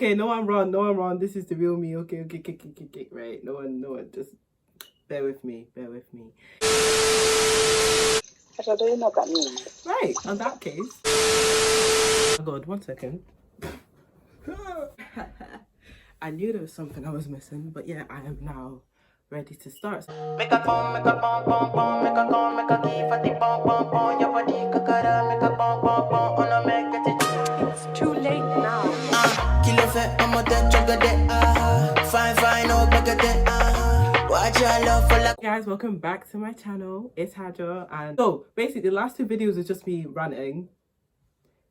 Okay, no, I'm wrong. No, I'm wrong. This is the real me. Okay, right. No one, just bear with me. Bear with me. I don't know what that means. Right, in that case. Oh my god, 1 second. I knew there was something I was missing, but yeah, I am now ready to start. Make a phone, make a bong bong bong, make a call, make a key for the bong bong bong. Your body kakara, make a bong bong bong. On a make it. It's too late now. Kill if I'm a dead jugger. Fine, oh, back at watch your love for like. Guys, welcome back to my channel. It's Hadja, and so basically the last 2 videos is just me ranting.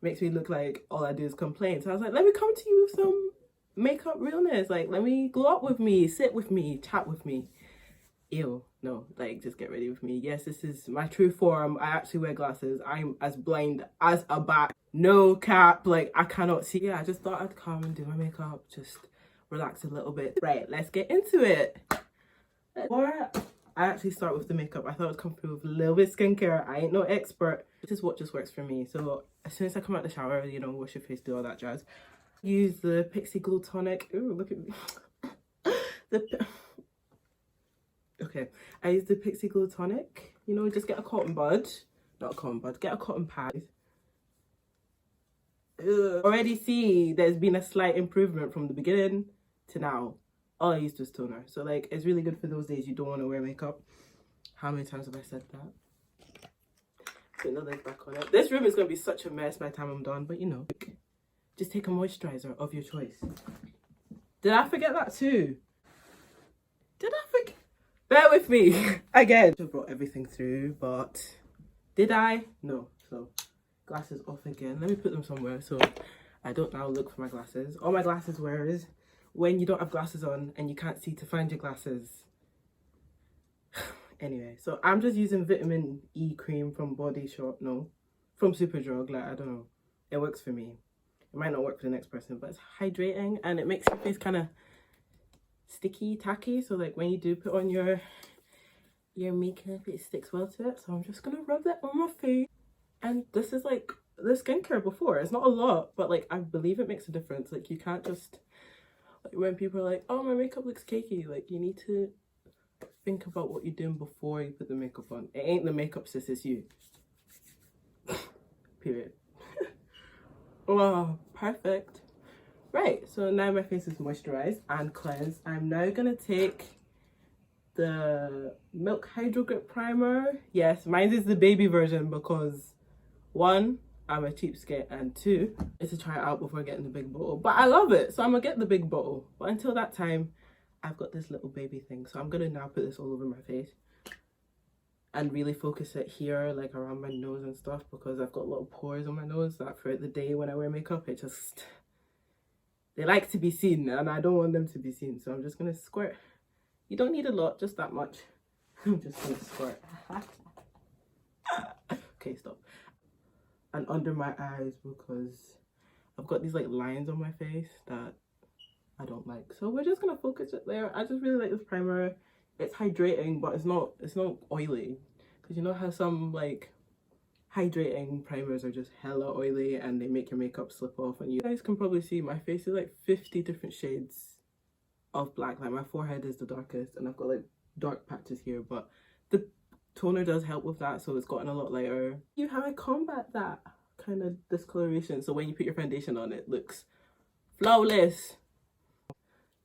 Makes me look like all I do is complain. So I was like, let me come to you with some makeup realness. Like, let me glow up with me, sit with me, chat with me. Ew, no, like, just get ready with me. Yes, this is my true form. I actually wear glasses. I'm as blind as a bat. No cap, like, I cannot see. Yeah, I just thought I'd come and do my makeup, just relax a little bit. Right, let's get into it. Before I actually start with the makeup, I thought I'd come through with a little bit of skincare. I ain't no expert. This is what just works for me. So as soon as I come out the shower, you know, wash your face, do all that jazz. Use the Pixie Glow Tonic. Ooh, look at me. Okay, I use the Pixie Glow Tonic. You know, just get a cotton bud. Not a cotton bud, get a cotton pad. Already see there's been a slight improvement from the beginning to now. All I used was toner. So like, it's really good for those days you don't want to wear makeup. How many times have I said that? Put another back on it. This room is going to be such a mess by the time I'm done, but you know, just take a moisturizer of your choice. Did I forget that too? Did I forget? Bear with me. Again. I brought everything through, but did I? No. So glasses off again. Let me put them somewhere so I don't now look for my glasses. All my glasses wear is when you don't have glasses on and you can't see to find your glasses. Anyway, so I'm just using vitamin E cream from Body Shop. No, from Superdrug. Like, I don't know. It works for me. It might not work for the next person, but it's hydrating and it makes your face kind of sticky, tacky. So like when you do put on your makeup, it sticks well to it. So I'm just gonna rub that on my face. And this is like the skincare before. It's not a lot, but like I believe it makes a difference. Like you can't just, like when people are like, oh, my makeup looks cakey, like you need to think about what you're doing before you put the makeup on. It ain't the makeup, sis, it's you. Period. Oh, perfect. Right, so now my face is moisturized and cleansed. I'm now gonna take the Milk Hydro Grip Primer. Yes, mine is the baby version because 1, I'm a cheapskate, and 2, is to try it out before getting the big bottle. But I love it, so I'm gonna get the big bottle. But until that time, I've got this little baby thing. So I'm gonna now put this all over my face and really focus it here, like around my nose and stuff, because I've got little pores on my nose that throughout the day when I wear makeup, it just, they like to be seen and I don't want them to be seen. So I'm just gonna squirt. You don't need a lot, just that much. I'm just gonna squirt. Okay, stop. And under my eyes, because I've got these like lines on my face that I don't like. So we're just gonna focus it there. I just really like this primer. It's hydrating, but it's not oily. Because you know how some like hydrating primers are just hella oily and they make your makeup slip off. And you guys can probably see my face is like 50 different shades of black. Like my forehead is the darkest and I've got like dark patches here, but the toner does help with that, so it's gotten a lot lighter. You how I combat that kind of discoloration, so when you put your foundation on, it looks flawless.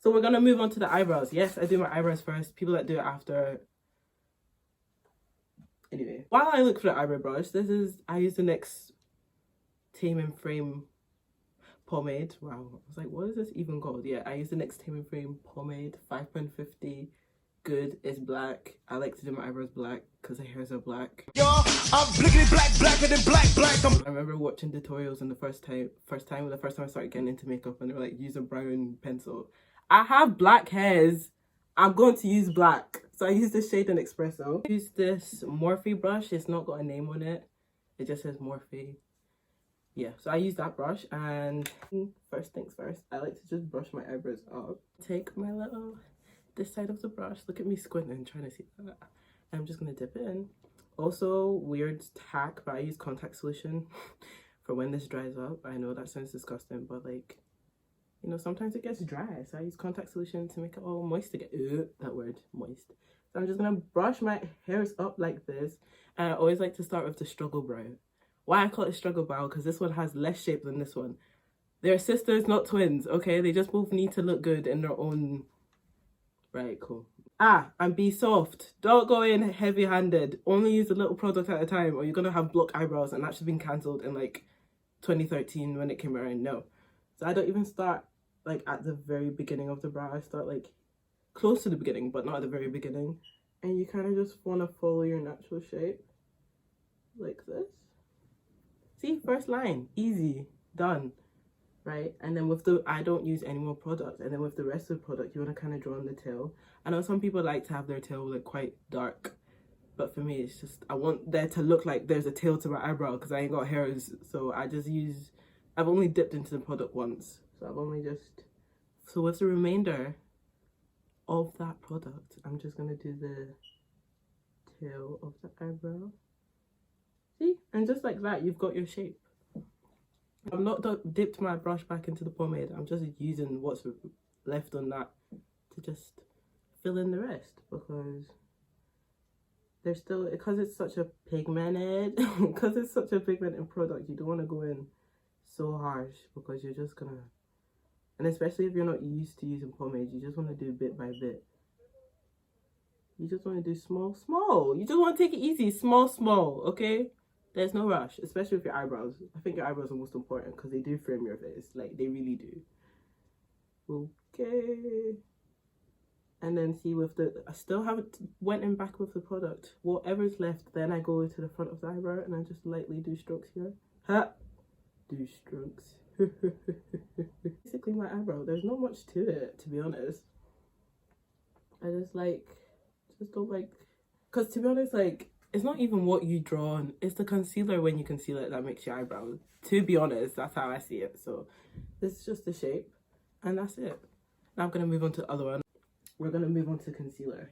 So we're gonna move on to the eyebrows. Yes, I do my eyebrows first. People that do it after. Anyway, while I look for the eyebrow brush, I use the NYX Tame and Frame pomade. Wow, I was like, what is this even called? Yeah, I use the NYX Tame and Frame pomade, £5.50. Good, it's black. I like to do my eyebrows black because the hairs are black. Yo, I'm blickety black, blacker than black. I remember watching tutorials in the first time I started getting into makeup, and they were like, use a brown pencil. I have black hairs. I'm going to use black. So I use this shade in Espresso. I use this Morphe brush. It's not got a name on it. It just says Morphe. Yeah, so I use that brush, and first things first, I like to just brush my eyebrows up. Take my little, this side of the brush. Look at me squinting, trying to see that. I'm just gonna dip it in. Also, weird tack, but I use contact solution for when this dries up. I know that sounds disgusting, but like, you know, sometimes it gets dry, so I use contact solution to make it all moist again. That word, moist. So I'm just gonna brush my hairs up like this, and I always like to start with the struggle brow. Why I call it struggle brow, because this one has less shape than this one. They're sisters, not twins, okay? They just both need to look good in their own... Right, cool. And be soft. Don't go in heavy-handed. Only use a little product at a time, or you're gonna have block eyebrows, and that should have been cancelled in like 2013 when it came around. No. So I don't even start like at the very beginning of the brow. I start like close to the beginning, but not at the very beginning. And you kind of just want to follow your natural shape like this. See, first line, easy, done, right? And then with the, I don't use any more product. And then with the rest of the product, you want to kind of draw on the tail. I know some people like to have their tail like quite dark, but for me, it's just, I want there to look like there's a tail to my eyebrow because I ain't got hairs. So I just use, I've only dipped into the product once. So I've only just, so what's the remainder of that product? I'm just going to do the tail of the eyebrow. See? And just like that, you've got your shape. I've not dipped my brush back into the pomade. I'm just using what's left on that to just fill in the rest, because there's still, because it's such a pigmented, because it's such a pigmented product, you don't want to go in so harsh, because you're just gonna, and especially if you're not used to using pomade, you just want to do bit by bit. You just want to do small, small. You just want to take it easy, small, small, okay? There's no rush, especially with your eyebrows. I think your eyebrows are most important because they do frame your face. Like, they really do. Okay. And then see with the, I still haven't went in back with the product. Whatever's left, then I go to the front of the eyebrow and I just lightly do strokes here. Ha! Do strokes. Basically my eyebrow, there's not much to it, to be honest. I just don't like, because to be honest, like, it's not even what you draw on, it's the concealer when you conceal it that makes your eyebrows. To be honest, that's how I see it. So this is just the shape and that's it. Now I'm going to move on to the other one. We're going to move on to concealer,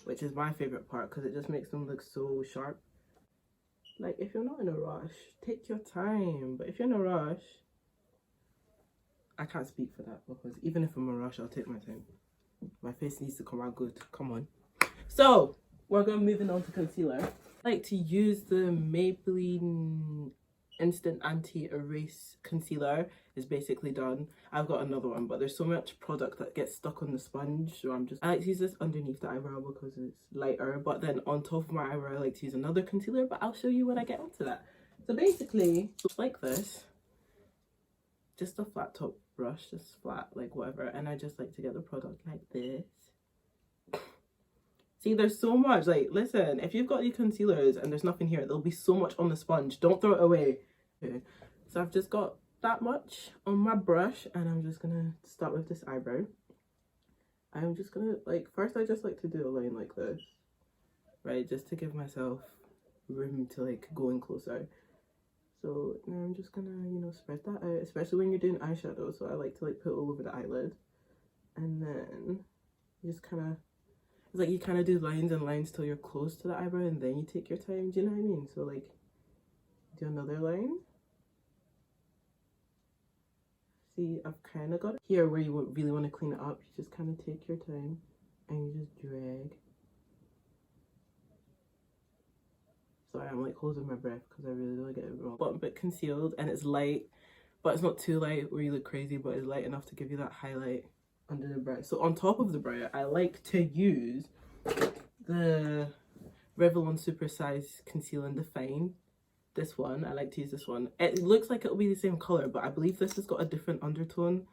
which is my favorite part because it just makes them look so sharp. Like, if you're not in a rush, take your time. But if you're in a rush, I can't speak for that, because even if I'm in a rush, I'll take my time. My face needs to come out good. Come on. So we're going moving on to concealer. I like to use the Maybelline Instant Anti-Erase Concealer. Is basically done. I've got another one, but there's so much product that gets stuck on the sponge, so I like to use this underneath the eyebrow because it's lighter, but then on top of my eyebrow I like to use another concealer, but I'll show you when I get onto that. So basically, it's like this. Just a flat top brush, just flat, like whatever, and I just like to get the product like this. See, there's so much, like, listen, if you've got your concealers and there's nothing here, there'll be so much on the sponge. Don't throw it away. Okay. So I've just got that much on my brush, and I'm just gonna start with this eyebrow. I'm just gonna, like, first I just like to do a line like this, right, just to give myself room to, like, go in closer. So now I'm just gonna, you know, spread that out, especially when you're doing eyeshadow. So I like to, like, put it all over the eyelid, and then you just kind of, it's like you kind of do lines and lines till you're close to the eyebrow, and then you take your time. Do you know what I mean? So, like, do another line. See, I've kind of got it here where you really want to clean it up. You just kind of take your time and you just drag. Sorry, I'm like holding my breath because I really don't want to get it wrong. Bottom bit concealed, and it's light, but it's not too light where you look crazy, but it's light enough to give you that highlight under the brow. So on top of the brow, I like to use the Revlon Super Size Conceal and Define. This one, I like to use this one. It looks like it'll be the same color, but I believe this has got a different undertone,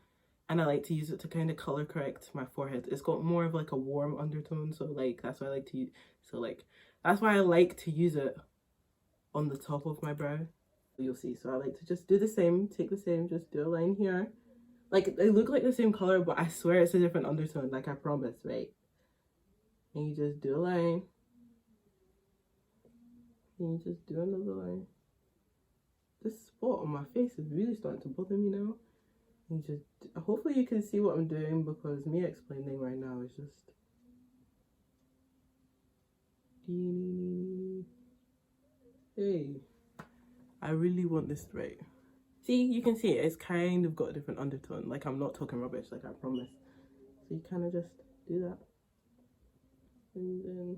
and I like to use it to kind of color correct my forehead. It's got more of like a warm undertone, so like that's why I like to use, so like that's why I like to use it on the top of my brow. You'll see. So I like to just do the same, take the same, just do a line here. Like, they look like the same color, but I swear it's a different undertone, like I promise, right? And you just do a line. And you just do another line. This spot on my face is really starting to bother me now. You just, hopefully you can see what I'm doing, because me explaining right now is just, hey, I really want this right. See, you can see it's kind of got a different undertone. Like, I'm not talking rubbish, like I promise. So you kind of just do that. And then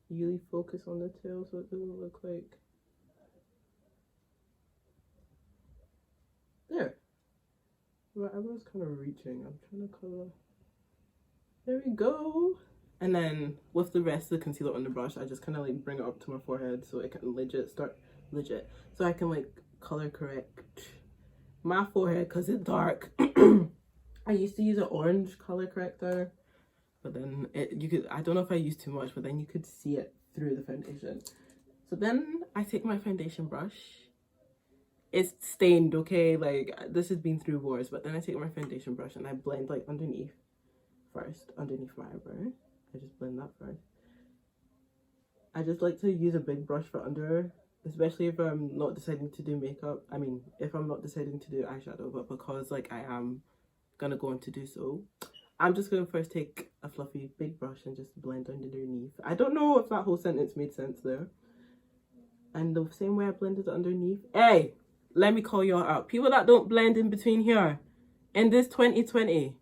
really focus on the tail so it doesn't look like... There. My eyebrow's kind of reaching. I'm trying to color. There we go. And then with the rest of the concealer on the brush, I just kind of like bring it up to my forehead so it can so I can like color correct my forehead because it's dark. I used to use an orange color corrector, but then I don't know if I used too much, but then you could see it through the foundation. So then I take my foundation brush. It's stained, okay? Like, this has been through wars, but then I take my foundation brush and I blend like underneath first, underneath my eyebrow. I just blend that first. I just like to use a big brush for under, especially if I'm not deciding to do makeup. I mean, if I'm not deciding to do eyeshadow, but because like I am gonna go on to do so, I'm just gonna first take a fluffy big brush and just blend underneath. I don't know if that whole sentence made sense there. And the same way I blended underneath. Hey, let me call y'all out. People that don't blend in between here in this 2020,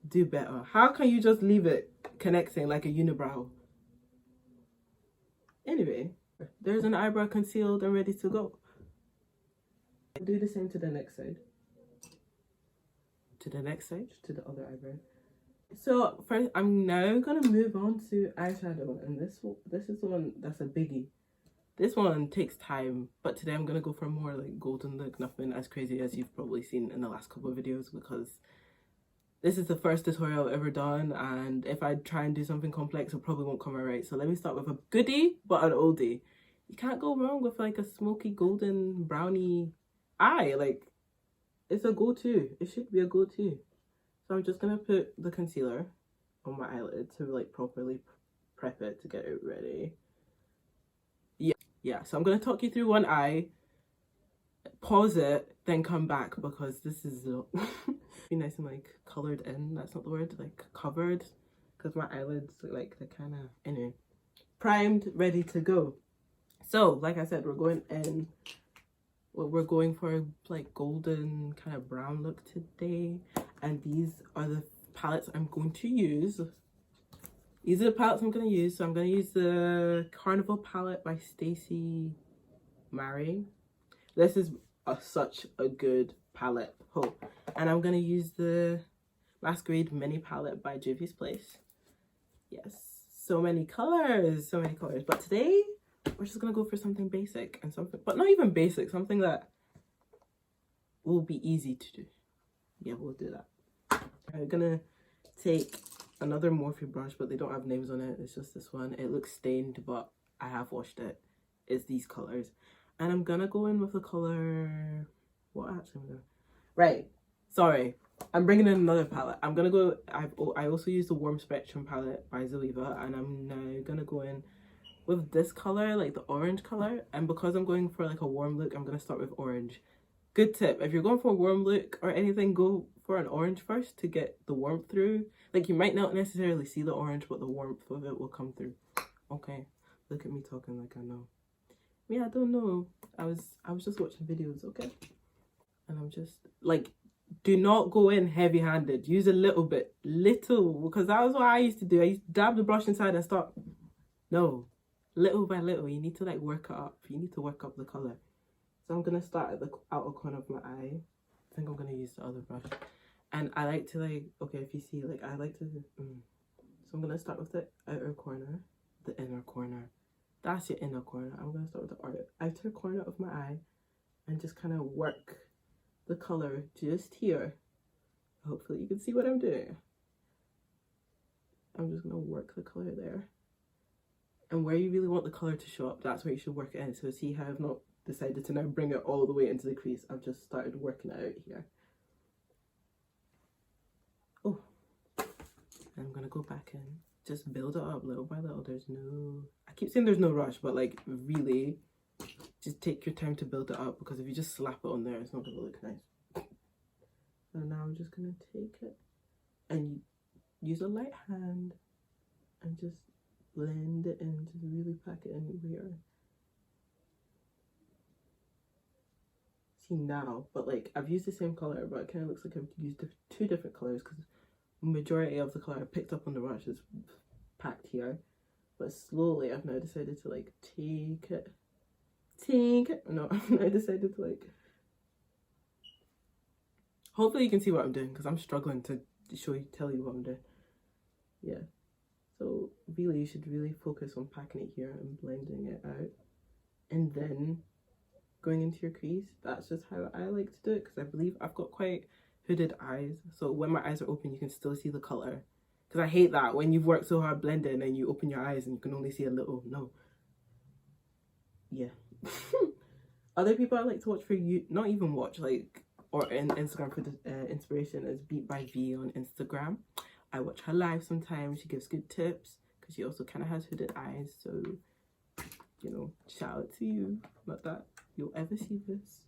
do better. How can you just leave it connecting like a unibrow? Anyway, there's an eyebrow concealed and ready to go. Do the same to the next side. To the next side, to the other eyebrow. So first, I'm now gonna move on to eyeshadow, and this is the one that's a biggie. This one takes time, but today I'm gonna go for more like golden look, nothing as crazy as you've probably seen in the last couple of videos, because this is the first tutorial I've ever done, and if I try and do something complex, it probably won't come out right. So let me start with a goodie, but an oldie. You can't go wrong with like a smoky golden brownie eye. Like, it's a go-to. It should be a go-to. So I'm just gonna put the concealer on my eyelid to like properly prep it to get it ready. Yeah, so I'm gonna talk you through one eye, pause it, then come back, because this is be nice and like colored in. That's not the word, like covered, because my eyelids look like they're kind of, anyway, primed, ready to go. So like I said, we're going in, well, we're going for like golden kind of brown look today, and these are the palettes I'm going to use. These are the palettes I'm going to use. So I'm going to use the Carnival palette by Stacey Mary. This is such a good palette. Oh. And I'm going to use the Masquerade mini palette by Juvia's Place. Yes, so many colors, so many colors. But today, we're just going to go for something basic and something, but not even basic, something that will be easy to do. Yeah, we'll do that. I'm going to take another Morphe brush, but they don't have names on it. It's just this one. It looks stained, but I have washed it. It's these colors. And I'm gonna go in with the color... What actually am I doing? Right. Sorry. I'm bringing in another palette. I'm gonna go... I also use the Warm Spectrum palette by Zoeva, and I'm now gonna go in with this color, like the orange color. And because I'm going for like a warm look, I'm gonna start with orange. Good tip. If you're going for a warm look or anything, go for an orange first to get the warmth through. Like, you might not necessarily see the orange, but the warmth of it will come through. Okay, look at me talking like I know. Yeah, I don't know. I was just watching videos, okay? And I'm just like, do not go in heavy-handed. Use a little bit, because that was what I used to do. I used to dab the brush inside and start. No, little by little. You need to like work it up. You need to work up the color. So I'm gonna start at the outer corner of my eye. I think I'm gonna use the other brush. And I like to like, okay, if you see, like, I like to, so I'm gonna start with the outer corner, the inner corner. That's your inner corner. I'm gonna start with the outer corner of my eye and just kind of work the color just here. Hopefully you can see what I'm doing. I'm just gonna work the color there. And where you really want the color to show up, that's where you should work it in. So see how I've not decided to now bring it all the way into the crease. I've just started working it out here. Oh, I'm gonna go back in, just build it up little by little. There's no, I keep saying there's no rush, but like really just take your time to build it up, because if you just slap it on there, it's not gonna look nice. So now I'm just gonna take it and use a light hand and just blend it in, just really pack it in here. see now, but like I've used the same color, but it kind of looks like I've used two different colors because majority of the color I picked up on the brush is packed here. But slowly I've now decided to like no, I've now decided to like, hopefully you can see what I'm doing because I'm struggling to tell you what I'm doing. Yeah, so really you should really focus on packing it here and blending it out, and then going into your crease. That's just how I like to do it because I believe I've got quite hooded eyes, so when my eyes are open you can still see the color, because I hate that when you've worked so hard blending and you open your eyes and you can only see a little. No, yeah. Other people I like to watch for you, not even watch, like, or in Instagram for the inspiration is Beat by V on Instagram. I watch her live sometimes. She gives good tips because she also kind of has hooded eyes, so you know, shout out to you. Not that you'll ever see this.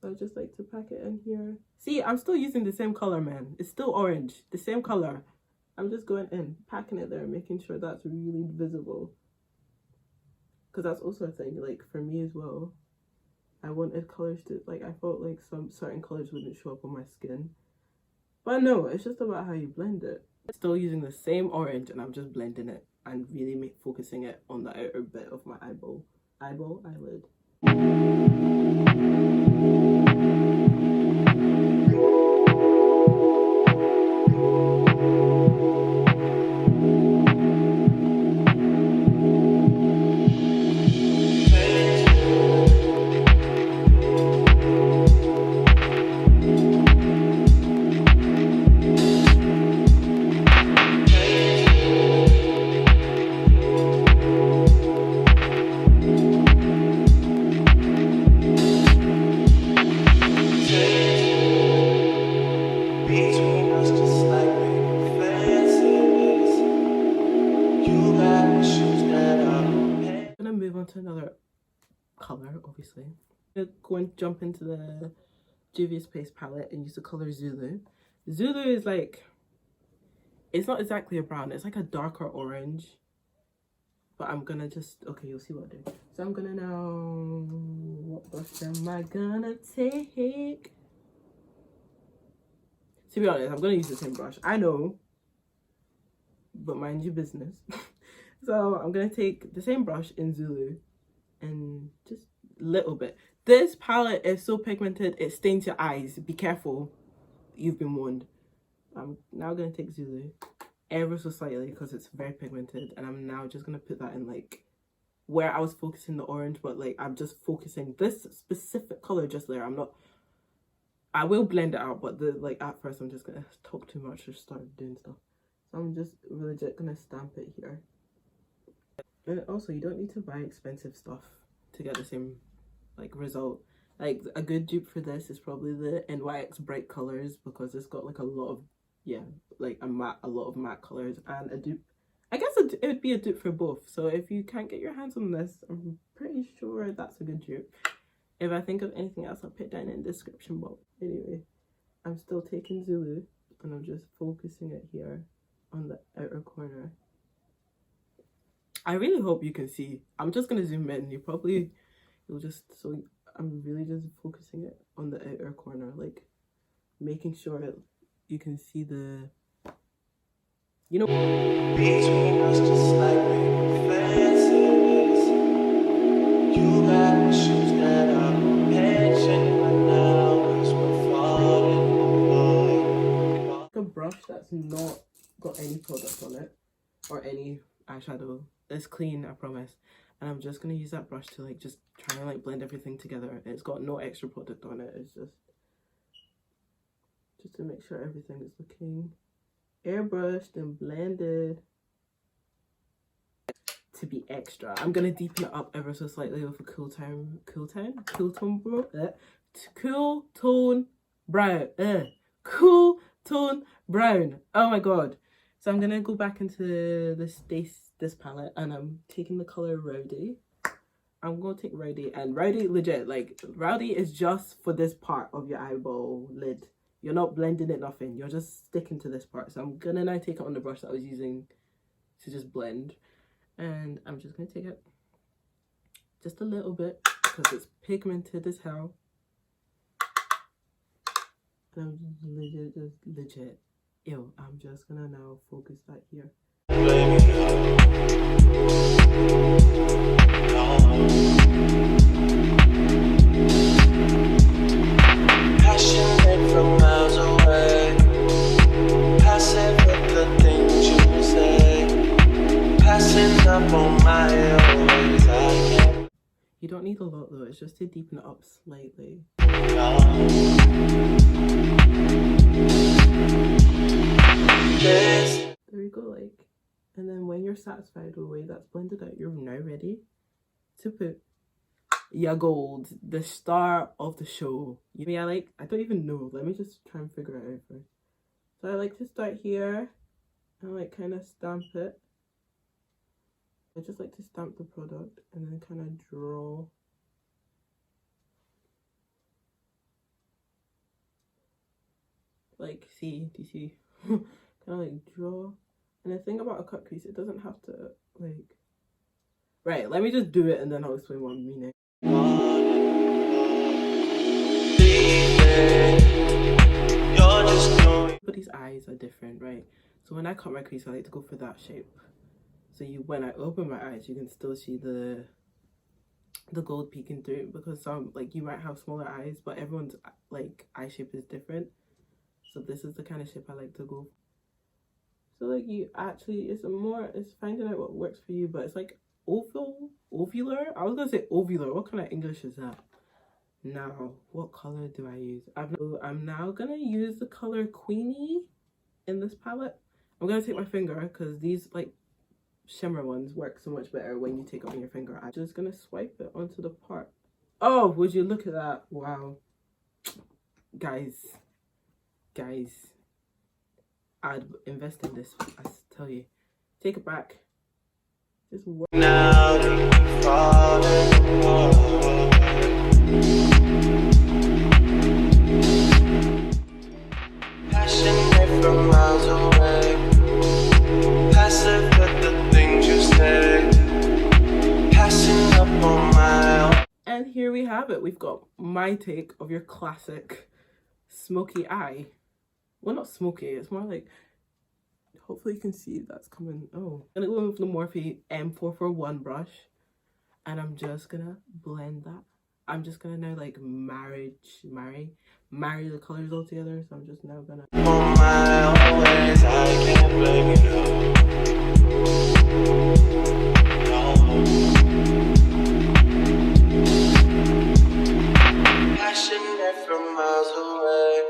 So I just like to pack it in here. See, I'm still using the same color, man. It's still orange, the same color. I'm just going in, packing it there, making sure that's really visible, because that's also a thing, like for me as well. I wanted colors to, like, I felt like some certain colors wouldn't show up on my skin, but no, it's just about how you blend it. Still using the same orange, and I'm just blending it and really focusing it on the outer bit of my eyelid. To another color, obviously. I'm gonna go and jump into the Juvia's Place palette and use the color Zulu. Zulu is like, it's not exactly a brown, it's like a darker orange, but I'm gonna just, okay, you'll see what I do. So I'm gonna now, what brush am I gonna take? To be honest, I'm gonna use the same brush, I know, but mind your business. So I'm gonna take the same brush in Zulu and just a little bit. This palette is so pigmented it stains your eyes. Be careful, you've been warned. I'm now gonna take Zulu ever so slightly because it's very pigmented, and I'm now just gonna put that in like where I was focusing the orange, but like I'm just focusing this specific color just there. I will blend it out, but like at first I'm just gonna talk too much or start doing stuff. So I'm just legit gonna stamp it here. And also, you don't need to buy expensive stuff to get the same like result. Like a good dupe for this is probably the NYX Bright Colors, because it's got like a lot of, yeah, like a lot of matte colors, and a dupe. I guess it would be a dupe for both. So if you can't get your hands on this, I'm pretty sure that's a good dupe. If I think of anything else, I'll put down in the description box. Anyway, I'm still taking Zulu and I'm just focusing it here on the outer corner. I really hope you can see. I'm just gonna zoom in. You'll just, so I'm really just focusing it on the outer corner, like making sure you can see the, you know, between us just like fences. You got shoes that I'm patching right now, 'cause we're falling apart. A brush that's not got any product on it or any eyeshadow. It's clean, I promise. And I'm just gonna use that brush to like just try and like blend everything together. It's got no extra product on it. It's just to make sure everything is looking airbrushed and blended. To be extra, I'm gonna deepen it up ever so slightly with a cool tone brown. Oh my god. So I'm gonna go back into this palette, and I'm taking the color Rowdy. I'm gonna take Rowdy, and Rowdy legit, like Rowdy is just for this part of your eyeball lid. You're not blending it, nothing. You're just sticking to this part. So I'm gonna now take it on the brush that I was using to just blend, and I'm just gonna take it just a little bit because it's pigmented as hell. I'm just legit. Ew, I'm just gonna now focus that here. Passionate from miles away, passive with the things you say, passing up on my always. I can't. You don't need a lot though, it's just to deepen it up slightly. There we go, like, and then when you're satisfied with the way that's blended out, you're now ready to put your gold, the star of the show. I don't even know, let me just try and figure it out first. So I like to start here and like kind of stamp it. I just like to stamp the product and then kind of draw. Like, see, do you see? Kind of like draw. And the thing about a cut crease, it doesn't have to like, right, let me just do it and then I'll explain what I mean. Everybody's eyes are different, right? So when I cut my crease, I like to go for that shape. So when I open my eyes, you can still see the gold peeking through, because some, like, you might have smaller eyes, but everyone's like eye shape is different. So this is the kind of shape I like to go for. So like it's finding out what works for you, but it's like ovular. I was gonna say ovular. What kind of English is that? Now, what color do I use? I'm now gonna use the color Queenie in this palette. I'm gonna take my finger because these like shimmer ones work so much better when you take it on your finger. I'm just gonna swipe it onto the part. Oh, would you look at that? Wow, guys, I'd invest in this, I tell you. Take it back. Just work. Now passionate from miles away, passive with the things you say, passing up on my own. And here we have it. We've got my take of your classic smoky eye. Well, not smoky, it's more like, hopefully you can see that's coming. Oh, I'm gonna go with the Morphe M441 brush and I'm just gonna blend that. I'm just gonna now like marry the colors all together. So I'm just now gonna on my always, I can't blame you. Passionate from miles away.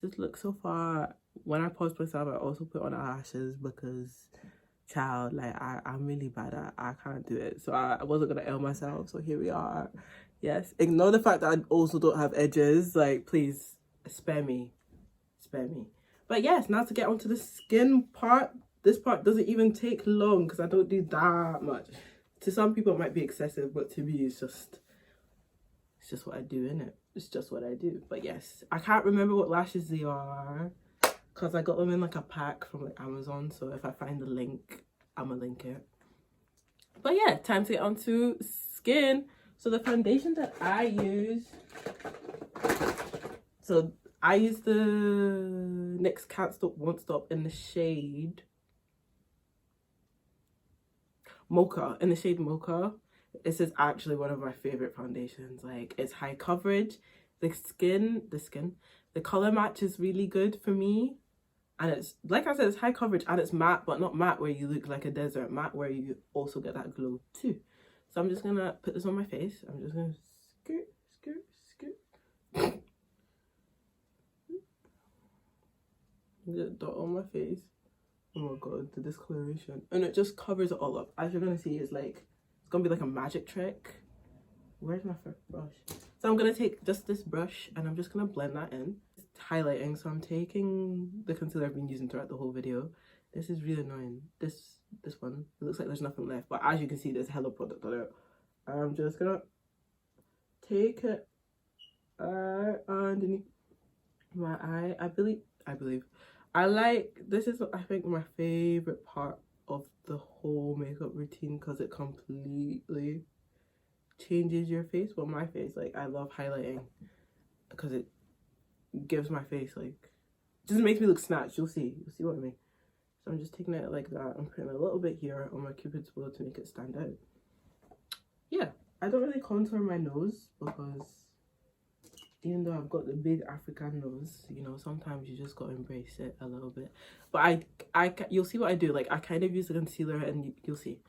This look so far, when I post myself, I also put on eyelashes because, child, like I'm really bad at, I can't do it. So I wasn't gonna ail myself. So here we are. Yes, ignore the fact that I also don't have edges. Like, please spare me. But yes, now to get onto the skin part. This part doesn't even take long because I don't do that much. To some people it might be excessive, but to me it's just what I do, innit? It's just what I do. But yes, I can't remember what lashes they are because I got them in like a pack from like Amazon. So if I find the link, I'm gonna link it. But yeah, time to get onto skin. So the foundation that I use, so I use the NYX Can't Stop Won't Stop in the shade Mocha, in the shade Mocha. This is actually one of my favorite foundations. Like, it's high coverage, the color match is really good for me, and it's, like I said, it's high coverage and it's matte, but not matte where you look like a desert, matte where you also get that glow too. So I'm just gonna put this on my face. I'm just gonna skirt get a dot on my face. Oh my god, the discoloration, and it just covers it all up. As you're gonna see, it's gonna be like a magic trick. Where's my first brush? So I'm gonna take just this brush and I'm just gonna blend that in. It's highlighting, so I'm taking the concealer I've been using throughout the whole video. This is really annoying. This one, it looks like there's nothing left, but as you can see, there's hella product on it. I'm just gonna take it underneath my eye. I believe this is, I think, my favorite part of the whole makeup routine because it completely changes your face. Well, my face, like, I love highlighting because it gives my face like, just makes me look snatched. You'll see what I mean. So I'm just taking it like that. I'm putting a little bit here on my cupid's bow to make it stand out. Yeah, I don't really contour my nose because even though I've got the big African nose, you know, sometimes you just gotta embrace it a little bit. But you'll see what I do. Like, I kind of use the concealer and you'll see.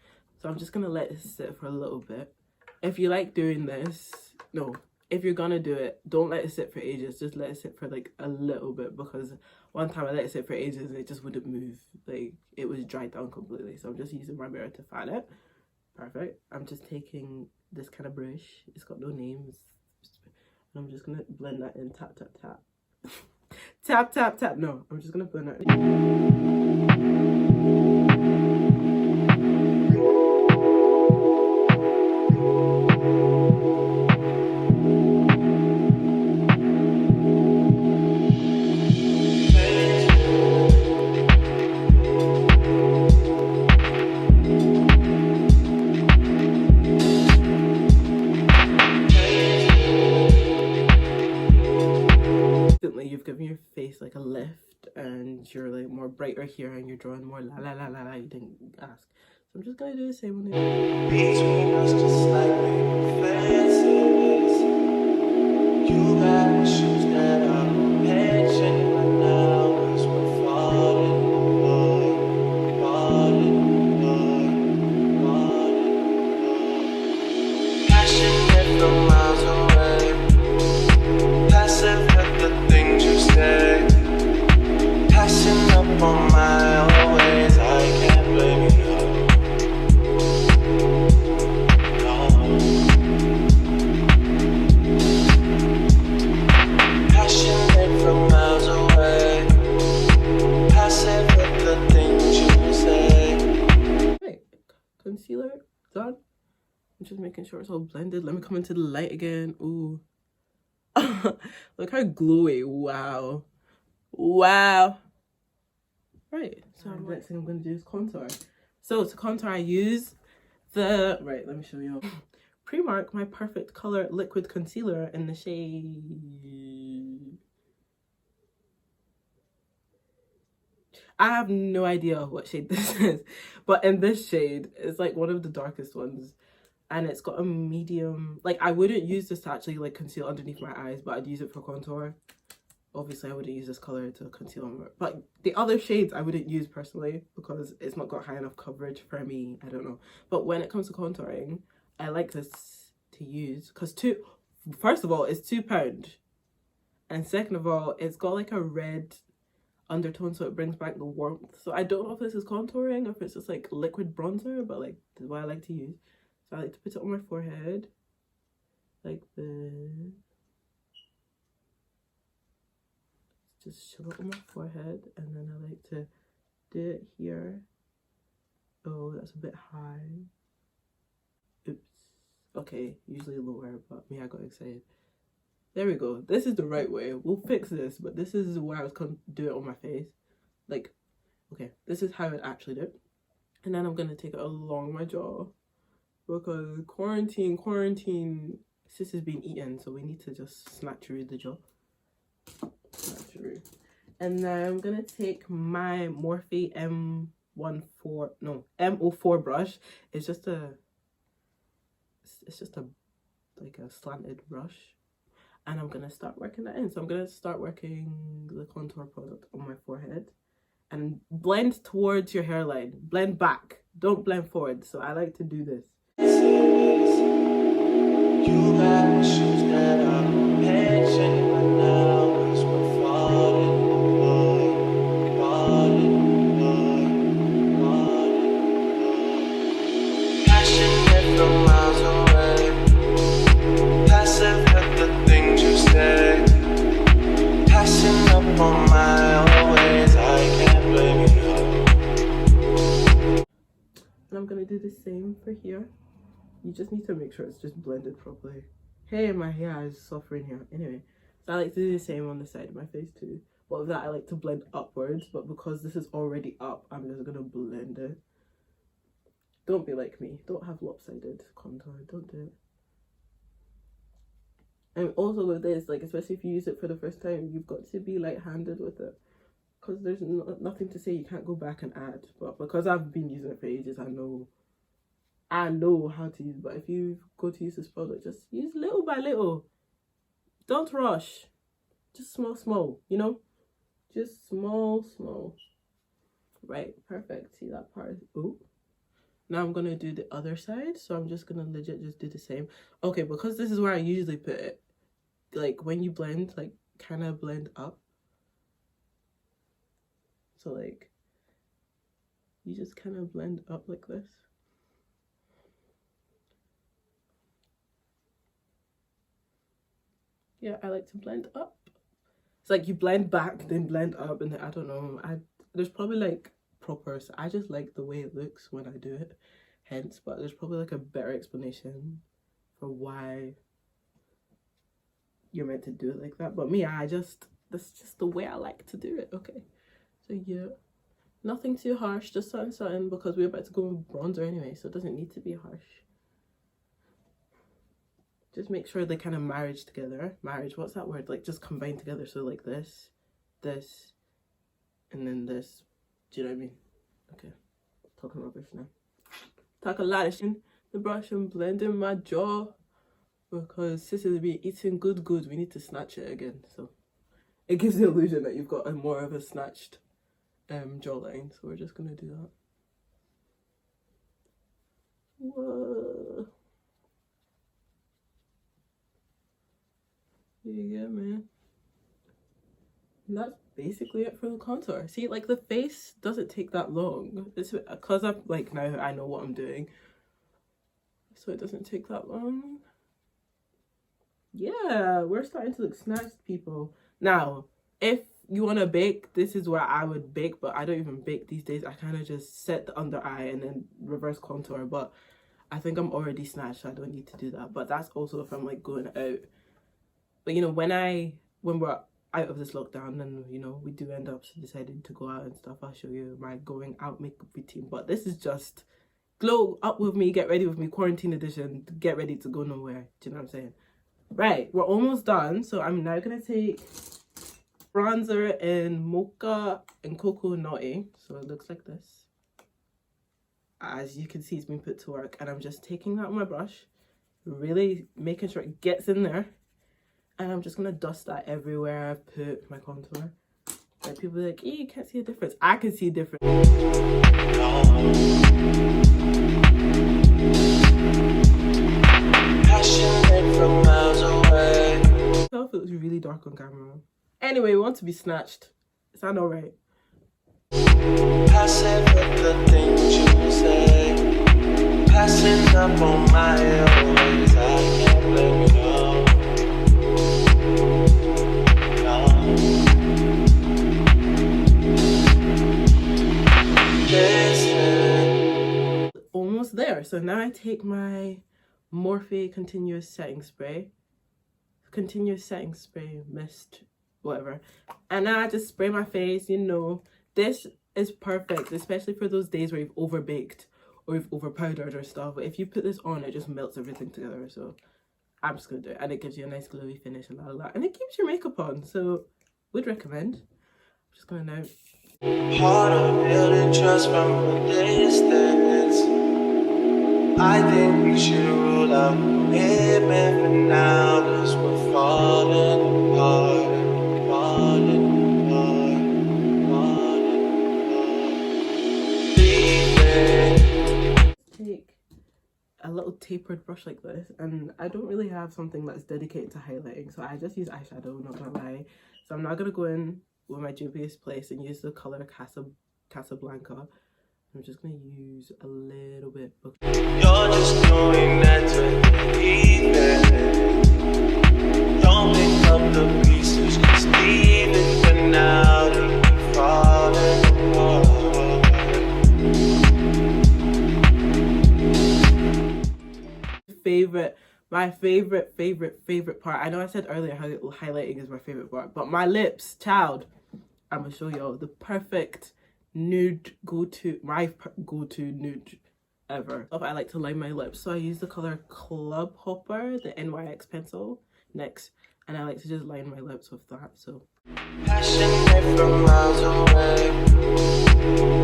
So I'm just gonna let it sit for a little bit. If you like doing this, no, if you're gonna do it, don't let it sit for ages. Just let it sit for like a little bit, because one time I let it sit for ages and it just wouldn't move. Like, it was dried down completely. So I'm just using my mirror to fan it. Perfect. I'm just taking this kind of brush. It's got no names. And I'm just gonna blend that in. Tap, tap, tap. Tap, tap, tap. No, I'm just gonna blend that in. You've given your face like a lift and you're like more brighter here and you're drawing more la la la la la. You didn't ask. So I'm just gonna do the same one here. Between us, just like fences. You got shoes that I'm pitching right now, 'cause we're falling apart. Passionate from miles away. Passive. Passing up on my own ways, I can't blame you. No. Passionate from miles away, passive with the things you say. Right, concealer done. I'm just making sure it's all blended. Let me come into the light again. Ooh. Look how glowy. Wow. Wow. Right, so the next thing I'm going to do is contour. So to contour, I use the, right, let me show you. Primark My Perfect Color Liquid Concealer in the shade, I have no idea what shade this is, but in this shade, it's like one of the darkest ones. And it's got a medium, like I wouldn't use this to actually like conceal underneath my eyes, but I'd use it for contour. Obviously I wouldn't use this color to conceal on, but the other shades I wouldn't use personally because it's not got high enough coverage for me. I don't know. But when it comes to contouring, I like this to use because first of all, it's £2, and second of all, it's got like a red undertone, so it brings back the warmth. So I don't know if this is contouring or if it's just like liquid bronzer, but like this is what I like to use. So I like to put it on my forehead like this. Just shove it on my forehead, and then I like to do it here. Oh, that's a bit high. Oops. Okay, usually lower, but me, I got excited. There we go. This is the right way. We'll fix this, but this is where I was going to do it on my face. Like, okay, this is how I'd actually do it. And then I'm going to take it along my jaw. Because quarantine, sis is being eaten, so we need to just snatch through the jaw. Snatch through. And then I'm gonna take my Morphe M04 brush. It's just a like a slanted brush. And I'm gonna start working that in. So I'm gonna start working the contour product on my forehead. And blend towards your hairline. Blend back. Don't blend forward. So I like to do this. You got shoes that I'm pitching right now, 'cause we're falling apart. Passionate from miles away, passive with the things you say, passing up on my own ways, I can't blame you. And I'm gonna do the same for here. You just need to make sure it's just blended properly. Hey, my hair is suffering here. Anyway, so I like to do the same on the side of my face too. But with that, I like to blend upwards. But because this is already up, I'm just gonna blend it. Don't be like me. Don't have lopsided contour. Don't do it. And also with this, like, especially if you use it for the first time, you've got to be light-handed with it, because there's nothing to say you can't go back and add. But because I've been using it for ages, I know how to use it. But if you go to use this product, just use little by little. Don't rush. Just small, you know? Just small. Right, perfect. See that part? Oh. Now I'm gonna do the other side, so I'm just gonna legit just do the same. Okay, because this is where I usually put it. Like, when you blend, like, kind of blend up. So, like, you just kind of blend up like this. Yeah, I like to blend up. It's like you blend back, then blend up, and then, I don't know. There's probably, like, proper, so I just like the way it looks when I do it. Hence, but there's probably, like, a better explanation for why you're meant to do it like that. But me, that's just the way I like to do it. Okay, so yeah, nothing too harsh, just something, because we're about to go with bronzer anyway, so it doesn't need to be harsh. Just make sure they kind of marriage together. What's that word? Like, just combine together. So like this, and then this. Do you know what I mean? Okay, talking rubbish now. Talk a lot of shit. The brush and blending my jaw, because sis is be eating good. We need to snatch it again, so it gives the illusion that you've got a more of a snatched jawline. So we're just gonna do that. Whoa. Yeah, man. And that's basically it for the contour. See, like, the face doesn't take that long. It's because I'm like, now I know what I'm doing, so it doesn't take that long. Yeah, we're starting to look snatched, people. Now, if you want to bake, this is where I would bake, but I don't even bake these days. I kind of just set the under eye and then reverse contour, but I think I'm already snatched, so I don't need to do that. But that's also if I'm, like, going out. But, you know, when we're out of this lockdown and, you know, we do end up deciding to go out and stuff, I'll show you my going out makeup routine. But this is just glow up with me, get ready with me, quarantine edition, get ready to go nowhere. Do you know what I'm saying? Right, we're almost done. So I'm now gonna take bronzer in Mocha and Cocoa Naughty. So it looks like this. As you can see, it's been put to work, and I'm just taking that on my brush, really making sure it gets in there. And I'm just gonna dust that everywhere I've put my contour. Like, people are like, you can't see a difference. I can see a difference. From miles away. I felt it was really dark on camera. Anyway, we want to be snatched. Is that not right? Passing with the things you say. Passing up on my own ways. I can't blame you, no. Almost there. So now I take my Morphe continuous setting spray mist, whatever, and now I just spray my face. You know, this is perfect, especially for those days where you've overbaked or you've overpowdered or stuff. If you put this on, it just melts everything together. So I'm just gonna do it, and it gives you a nice glowy finish and all that, and it keeps your makeup on, so would recommend. I'm just gonna now part of building trust from a distance. I think we should rule out commitment for now, cause we're falling apart. Take a little tapered brush like this, and I don't really have something that's dedicated to highlighting, so I just use eyeshadow, not gonna lie. So I'm now gonna go in with my dubious place and use the color Casablanca. I'm just gonna use a little bit. You're just doing that to leave it. Don't pick up the pieces, just leave it for now. To keep falling apart. My favorite part. I know I said earlier how highlighting is my favorite part, but my lips, child. I'm gonna show y'all the perfect nude my go-to nude ever. I like to line my lips, so I use the color Club Hopper, the NYX pencil. next, and I like to just line my lips with that. So passionate from miles away,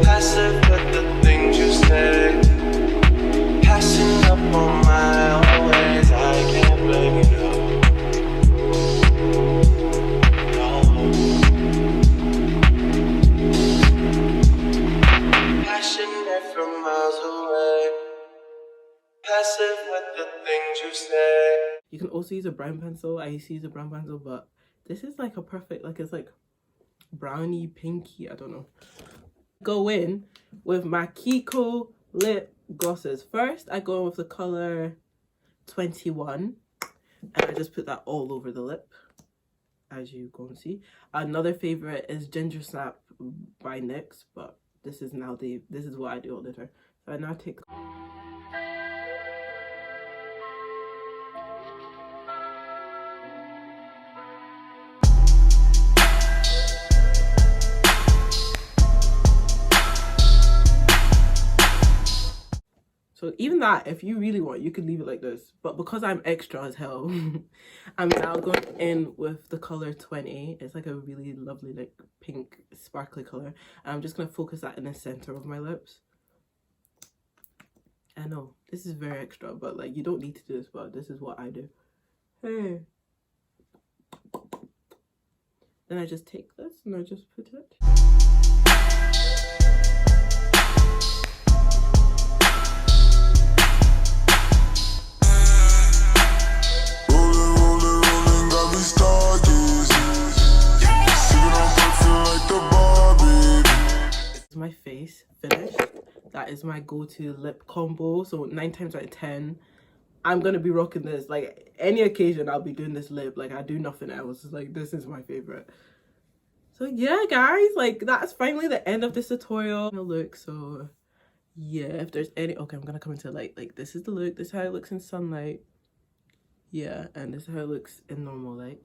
passive with the things you say, passing up on my own ways. I can't blame you. No. Passionate from miles away, passive with the things you say. you can also use a brown pencil. I used to use a brown pencil, but this is like a perfect, like, it's like brownie pinky, I don't know. Go in with my Kiko lip glosses. First I go in with the color 21, and I just put that all over the lip, as you go and see. Another favorite is Ginger Snap by NYX, but this is what I do all the time. So I now take So even that, if you really want, you could leave it like this. But because I'm extra as hell, I'm now going in with the color 20. It's like a really lovely, like, pink, sparkly color. And I'm just going to focus that in the center of my lips. I know, this is very extra, but, like, you don't need to do this, but this is what I do. Hey. Then I just take this and I just put it. My face finished. That is my go-to lip combo. So 9 times out of 10 I'm gonna be rocking this. Like, any occasion I'll be doing this lip. Like, I do nothing else. Like, this is my favorite. So yeah, guys, like, that's finally the end of this tutorial. Look, so yeah, if there's any, okay, I'm gonna come into light. Like, this is the look. This is how it looks in sunlight. Yeah, and this is how it looks in normal light.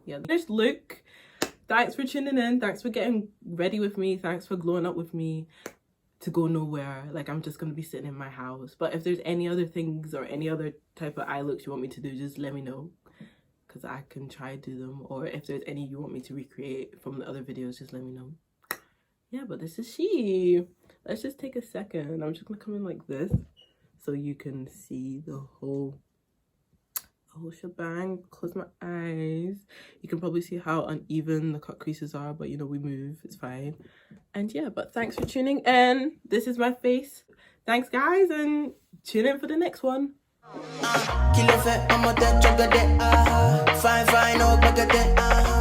Yeah, this look. Thanks for tuning in. Thanks for getting ready with me. Thanks for glowing up with me to go nowhere. Like, I'm just going to be sitting in my house. But if there's any other things or any other type of eye looks you want me to do, just let me know. Because I can try to do them. Or if there's any you want me to recreate from the other videos, just let me know. Yeah, but this is she. Let's just take a second. I'm just going to come in like this so you can see the whole shebang. Close my eyes. You can probably see how uneven the cut creases are, but you know, we move, it's fine. And yeah, but thanks for tuning in. This is my face. Thanks, guys, and tune in for the next one. Fine, fine, oh,